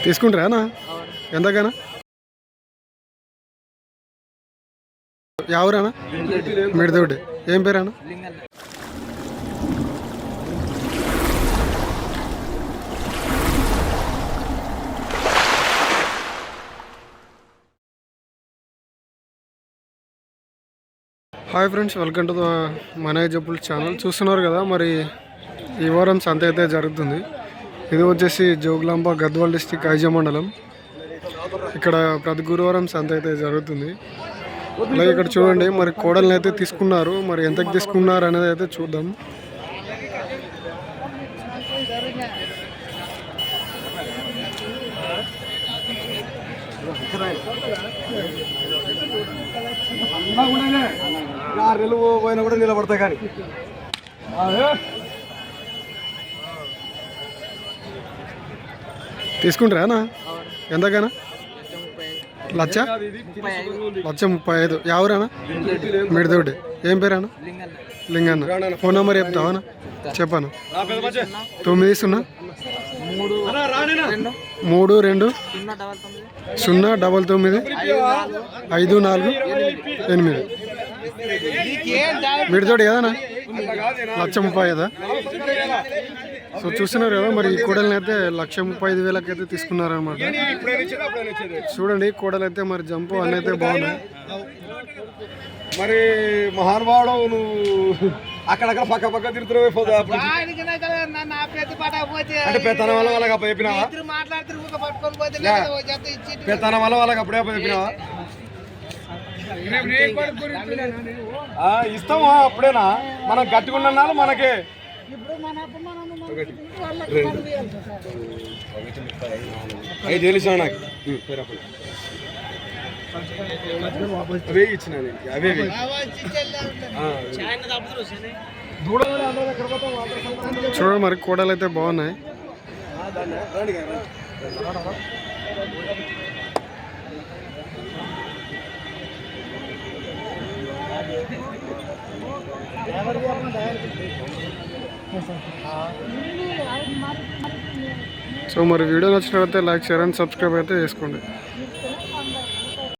తీసుకుంటారా ఎంతకన్నా ఎవరన్నా మిడతోటి ఏం పేరన్నా? హాయ్ ఫ్రెండ్స్, వెల్కమ్ టు మన జబ్బుల్ ఛానల్. చూస్తున్నారు కదా, మరి ఈ వారం సంత అయితే జరుగుతుంది. ఇది వచ్చేసి జోగులాంబ గద్వాల్ డిస్టిక్ ఐజ మండలం. ఇక్కడ ప్రతి గురువారం సంత అయితే జరుగుతుంది. అలాగే ఇక్కడ చూడండి, మరి కోడల్ని అయితే తీసుకున్నారు. మరి ఎంతకు తీసుకున్నారు అనేది అయితే చూద్దాం. పోయినా కూడా నిలబడతాయి కానీ తీసుకుంటారా ఎంతకన్నా? 1,35,000. ఎవరన్నా? మిడతోటి ఏం పేరన్నా? లింగన్న. ఫోన్ నెంబర్ చెప్తావా? చెప్పాను. 9032 099 54 8. మిడతోటి కదనా? 1,35,000. సో చూస్తున్నారు కదా, మరి ఈ కోడల్ని అయితే 1,35,000 అయితే తీసుకున్నారనమాట. చూడండి, కోడలు అయితే మరి జంపు అన్నీ అయితే బాగున్నాయి. మరి మహానుభావుడు నువ్వు అక్కడక్కడ పక్క పక్క తిరుగుతున్నావు. అంటే పెత్తనం వల్ల వాళ్ళకి అప్పుడు చెప్పినావా? పెత్తనం వల్ల వాళ్ళకి అప్పుడే చెప్పినావా? ఇస్తామా అప్పుడేనా? మనం గట్టుకున్నాళ్ళు మనకే 5 వేలు ఇచ్చిన నాకు. అవే ఇచ్చిన అవే. చూడండి, మరి కోడలు అయితే బాగున్నాయి. సో మరి వీడియో నచ్చినట్లయితే లైక్, షేర్ అండ్ సబ్స్క్రైబ్ అయితే చేసుకోండి.